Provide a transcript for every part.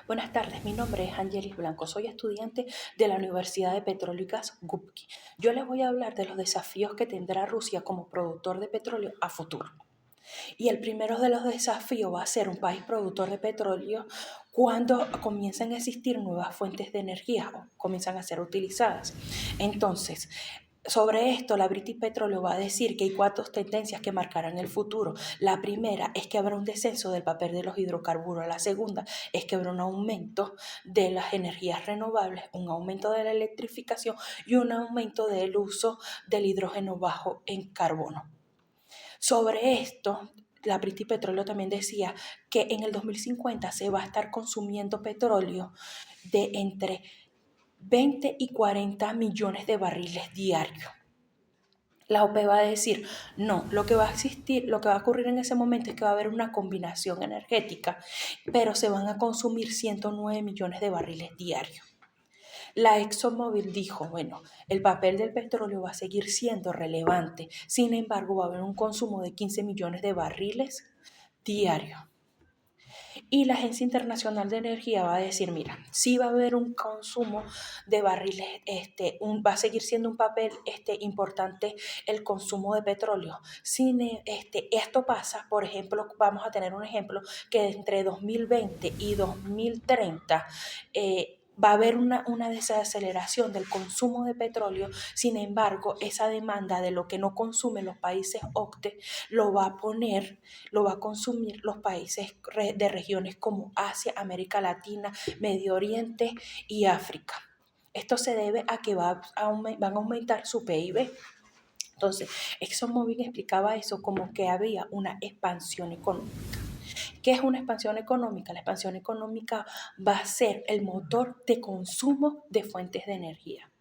Buenas tardes, mi nombre es Angelis Blanco, soy estudiante de la Universidad de Petróleo y Gas Gubki. Yo les voy a hablar de los desafíos que tendrá Rusia como productor de petróleo a futuro. Y el primero de los desafíos va a ser un país productor de petróleo cuando comiencen a existir nuevas fuentes de energía o comienzan a ser utilizadas. Entonces, sobre esto, la British Petroleum va a decir que hay cuatro tendencias que marcarán el futuro. La primera es que habrá un descenso del papel de los hidrocarburos. La segunda es que habrá un aumento de las energías renovables, un aumento de la electrificación y un aumento del uso del hidrógeno bajo en carbono. Sobre esto, la British Petroleum también decía que en el 2050 se va a estar consumiendo petróleo de entre 20 y 40 millones de barriles diarios. La OPE va a decir, no, lo que va a existir, lo que va a ocurrir en ese momento es que va a haber una combinación energética, pero se van a consumir 109 millones de barriles diarios. La ExxonMobil dijo, bueno, el papel del petróleo va a seguir siendo relevante, sin embargo va a haber un consumo de 15 millones de barriles diarios. Y la Agencia Internacional de Energía va a decir, mira, sí va a haber un consumo de barriles, va a seguir siendo un papel importante el consumo de petróleo. Esto pasa, por ejemplo, vamos a tener un ejemplo, que entre 2020 y 2030 va a haber una desaceleración del consumo de petróleo. Sin embargo, esa demanda de lo que no consumen los países OCDE lo va a consumir los países de regiones como Asia, América Latina, Medio Oriente y África. Esto se debe a que van a aumentar su PIB. Entonces, ExxonMobil explicaba eso como que había una expansión económica. ¿Qué es una expansión económica? La expansión económica va a ser el motor de consumo de fuentes de energía.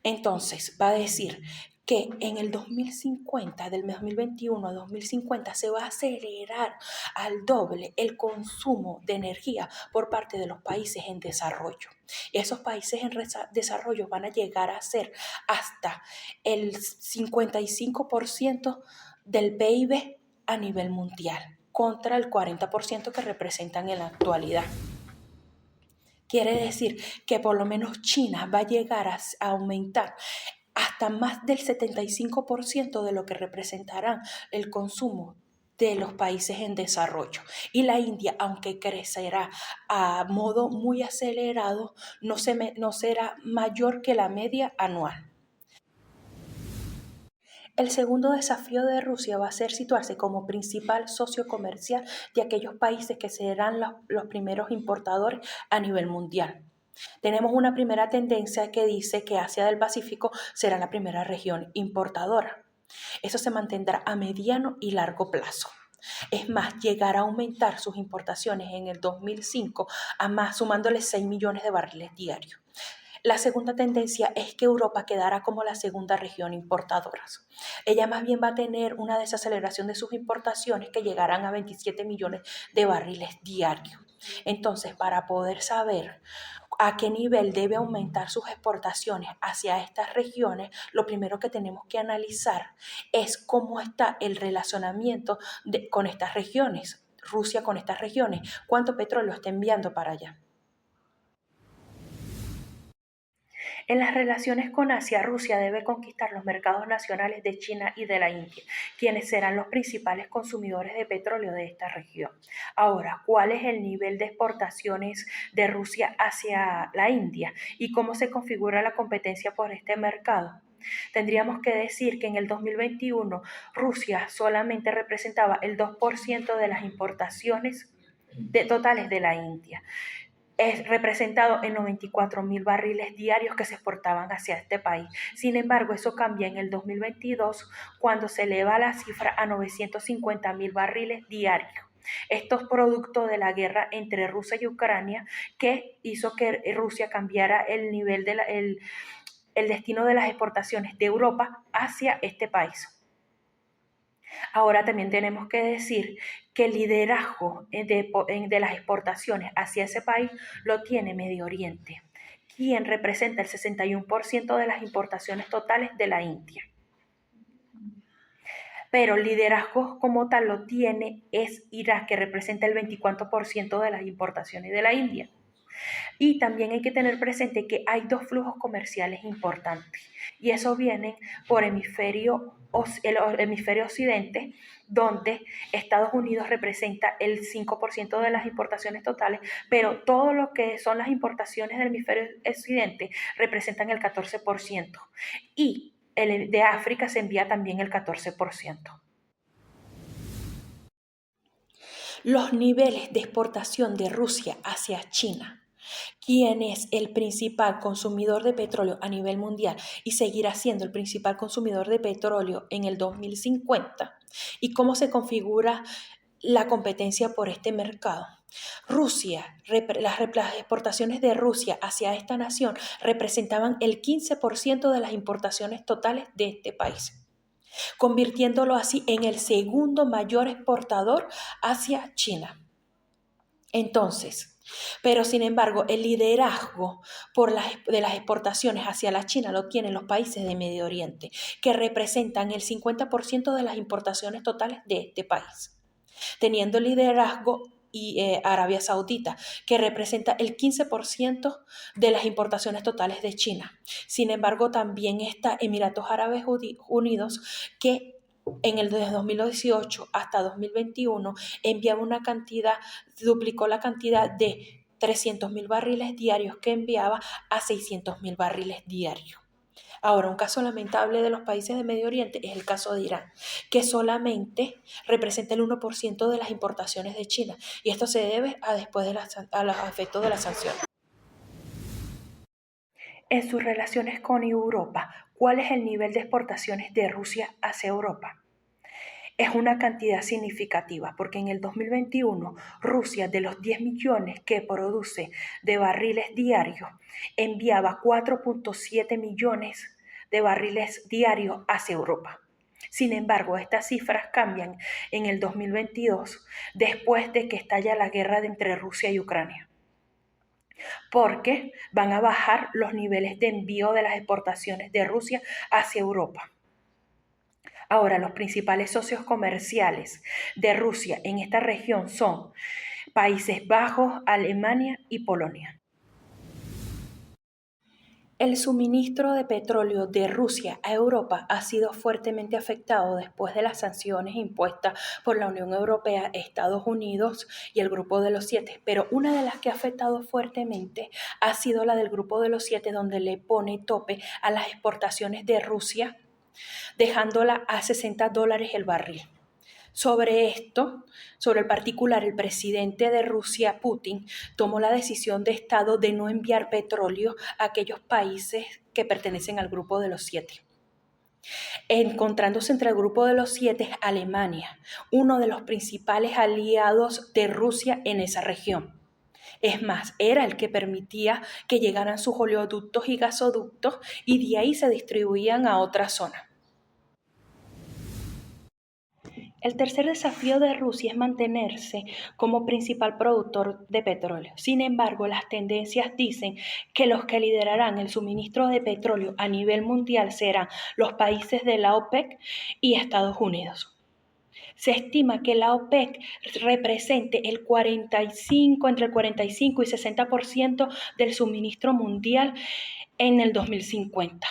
Entonces, va a decir que en el 2050, del 2021 a 2050, se va a acelerar al doble el consumo de energía por parte de los países en desarrollo. Y esos países en desarrollo van a llegar a ser hasta el 55% del PIB a nivel mundial, contra el 40% que representan en la actualidad. Quiere decir que por lo menos China va a llegar a aumentar hasta más del 75% de lo que representará el consumo de los países en desarrollo. Y la India, aunque crecerá a modo muy acelerado, no será mayor que la media anual. El segundo desafío de Rusia va a ser situarse como principal socio comercial de aquellos países que serán los primeros importadores a nivel mundial. Tenemos una primera tendencia que dice que Asia del Pacífico será la primera región importadora. Eso se mantendrá a mediano y largo plazo. Es más, llegará a aumentar sus importaciones en el 2005 a más, sumándole 6 millones de barriles diarios. La segunda tendencia es que Europa quedará como la segunda región importadora. Ella más bien va a tener una desaceleración de sus importaciones que llegarán a 27 millones de barriles diarios. Entonces, para poder saber a qué nivel debe aumentar sus exportaciones hacia estas regiones, lo primero que tenemos que analizar es cómo está el relacionamiento con estas regiones, Rusia con estas regiones, cuánto petróleo está enviando para allá. En las relaciones con Asia, Rusia debe conquistar los mercados nacionales de China y de la India, quienes serán los principales consumidores de petróleo de esta región. Ahora, ¿cuál es el nivel de exportaciones de Rusia hacia la India y cómo se configura la competencia por este mercado? Tendríamos que decir que en el 2021 Rusia solamente representaba el 2% de las importaciones totales de la India. Es representado en 94.000 barriles diarios que se exportaban hacia este país. Sin embargo, eso cambia en el 2022 cuando se eleva la cifra a 950.000 barriles diarios. Esto es producto de la guerra entre Rusia y Ucrania que hizo que Rusia cambiara el nivel el destino de las exportaciones de Europa hacia este país. Ahora también tenemos que decir que el liderazgo de las exportaciones hacia ese país lo tiene Medio Oriente, quien representa el 61% de las importaciones totales de la India. pero el liderazgo como tal lo tiene es Irak, que representa el 24% de las importaciones de la India. Y también hay que tener presente que hay dos flujos comerciales importantes y eso viene por el hemisferio occidente, donde Estados Unidos representa el 5% de las importaciones totales, pero todo lo que son las importaciones del hemisferio occidente representan el 14% y el de África se envía también el 14%. Los niveles de exportación de Rusia hacia China, quien es el principal consumidor de petróleo a nivel mundial y seguirá siendo el principal consumidor de petróleo en el 2050, y cómo se configura la competencia por este mercado. Las exportaciones de Rusia hacia esta nación representaban el 15% de las importaciones totales de este país, convirtiéndolo así en el segundo mayor exportador hacia China. Entonces, pero sin embargo, el liderazgo de las exportaciones hacia la China lo tienen los países de Medio Oriente, que representan el 50% de las importaciones totales de este país, teniendo el liderazgo Arabia Saudita, que representa el 15% de las importaciones totales de China. Sin embargo, también está Emiratos Árabes Unidos, que en el de 2018 hasta 2021 enviaba duplicó la cantidad de 300.000 barriles diarios que enviaba a 600.000 barriles diarios. Ahora, un caso lamentable de los países de Medio Oriente es el caso de Irán, que solamente representa el 1% de las importaciones de China, y esto se debe a los efectos de las sanciones. En sus relaciones con Europa, ¿cuál es el nivel de exportaciones de Rusia hacia Europa? Es una cantidad significativa, porque en el 2021 Rusia, de los 10 millones que produce de barriles diarios, enviaba 4.7 millones de barriles diarios hacia Europa. Sin embargo, estas cifras cambian en el 2022, después de que estalla la guerra entre Rusia y Ucrania, porque van a bajar los niveles de envío de las exportaciones de Rusia hacia Europa. Ahora, los principales socios comerciales de Rusia en esta región son Países Bajos, Alemania y Polonia. El suministro de petróleo de Rusia a Europa ha sido fuertemente afectado después de las sanciones impuestas por la Unión Europea, Estados Unidos y el Grupo de los Siete, pero una de las que ha afectado fuertemente ha sido la del Grupo de los Siete, donde le pone tope a las exportaciones de Rusia, dejándola a $60 el barril. Sobre el particular, el presidente de Rusia, Putin, tomó la decisión de Estado de no enviar petróleo a aquellos países que pertenecen al Grupo de los Siete. Encontrándose entre el Grupo de los Siete Alemania, uno de los principales aliados de Rusia en esa región. Es más, era el que permitía que llegaran sus oleoductos y gasoductos y de ahí se distribuían a otras zonas. El tercer desafío de Rusia es mantenerse como principal productor de petróleo. Sin embargo, las tendencias dicen que los que liderarán el suministro de petróleo a nivel mundial serán los países de la OPEC y Estados Unidos. Se estima que la OPEC represente entre el 45 y 60% del suministro mundial en el 2050.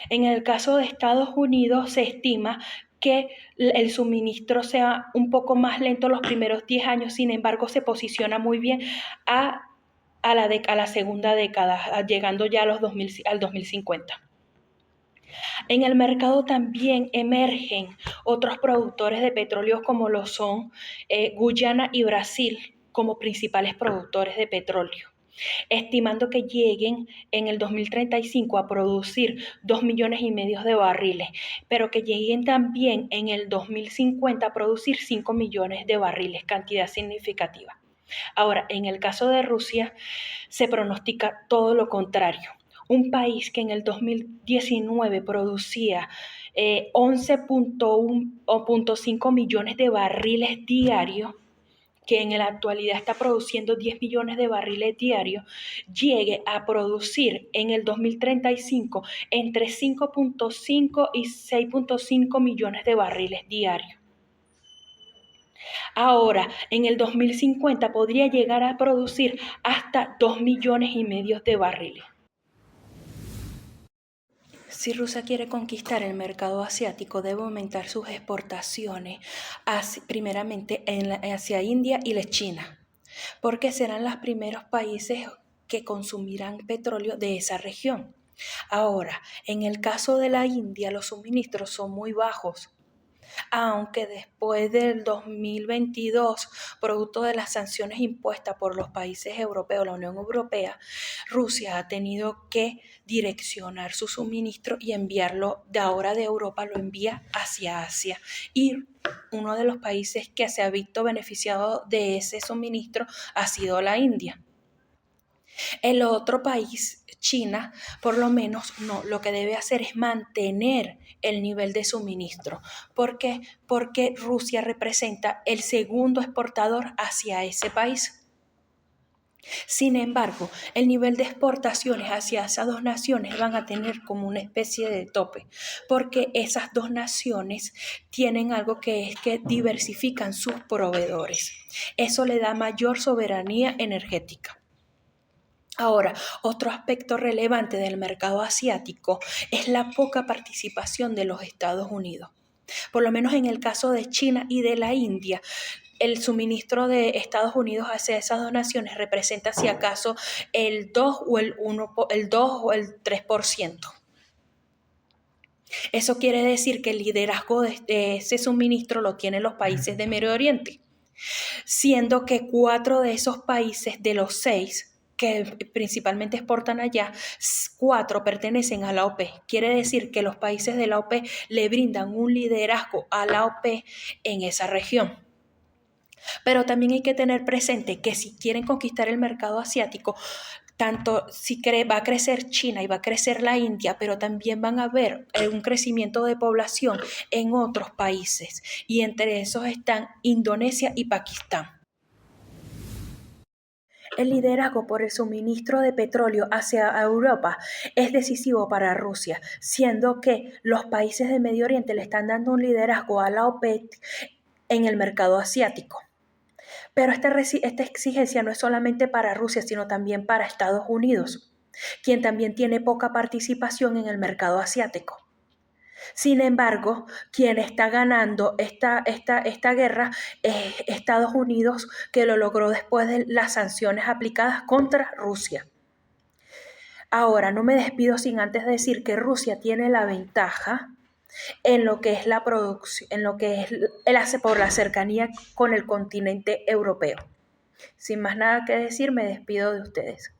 En el caso de Estados Unidos se estima que el suministro sea un poco más lento los primeros 10 años, sin embargo se posiciona muy bien a la segunda década, llegando ya al 2050. En el mercado también emergen otros productores de petróleo como lo son Guyana y Brasil como principales productores de petróleo, estimando que lleguen en el 2035 a producir 2,5 millones de barriles, pero que lleguen también en el 2050 a producir 5 millones de barriles, cantidad significativa. Ahora, en el caso de Rusia, se pronostica todo lo contrario. Un país que en el 2019 producía 11.5 millones de barriles diarios, que en la actualidad está produciendo 10 millones de barriles diarios, llegue a producir en el 2035 entre 5.5 y 6.5 millones de barriles diarios. Ahora, en el 2050 podría llegar a producir hasta 2,5 millones de barriles. Si Rusia quiere conquistar el mercado asiático, debe aumentar sus exportaciones primeramente hacia India y la China, porque serán los primeros países que consumirán petróleo de esa región. Ahora, en el caso de la India, los suministros son muy bajos, aunque después del 2022, producto de las sanciones impuestas por los países europeos, la Unión Europea, Rusia ha tenido que direccionar su suministro y enviarlo de ahora de Europa, lo envía hacia Asia. Y uno de los países que se ha visto beneficiado de ese suministro ha sido la India. El otro país, China, por lo menos no, lo que debe hacer es mantener el nivel de suministro. ¿Por qué? Porque Rusia representa el segundo exportador hacia ese país. Sin embargo, el nivel de exportaciones hacia esas dos naciones van a tener como una especie de tope, porque esas dos naciones tienen algo que es que diversifican sus proveedores. Eso le da mayor soberanía energética. Ahora, otro aspecto relevante del mercado asiático es la poca participación de los Estados Unidos. Por lo menos en el caso de China y de la India, el suministro de Estados Unidos hacia esas dos naciones representa si acaso el 2 o el 2 o el 3%. Eso quiere decir que el liderazgo de ese suministro lo tienen los países de Medio Oriente, siendo que 4 de esos países de los 6 que principalmente exportan allá, 4 pertenecen a la OPEP. Quiere decir que los países de la OPEP le brindan un liderazgo a la OPEP en esa región. Pero también hay que tener presente que si quieren conquistar el mercado asiático, tanto si va a crecer China y va a crecer la India, pero también van a haber un crecimiento de población en otros países, y entre esos están Indonesia y Pakistán. El liderazgo por el suministro de petróleo hacia Europa es decisivo para Rusia, siendo que los países de Medio Oriente le están dando un liderazgo a la OPEP en el mercado asiático. Pero esta exigencia no es solamente para Rusia, sino también para Estados Unidos, quien también tiene poca participación en el mercado asiático. Sin embargo, quien está ganando esta guerra es Estados Unidos, que lo logró después de las sanciones aplicadas contra Rusia. Ahora, no me despido sin antes decir que Rusia tiene la ventaja en lo que es la producción, en lo que es por la cercanía con el continente europeo. Sin más nada que decir, me despido de ustedes.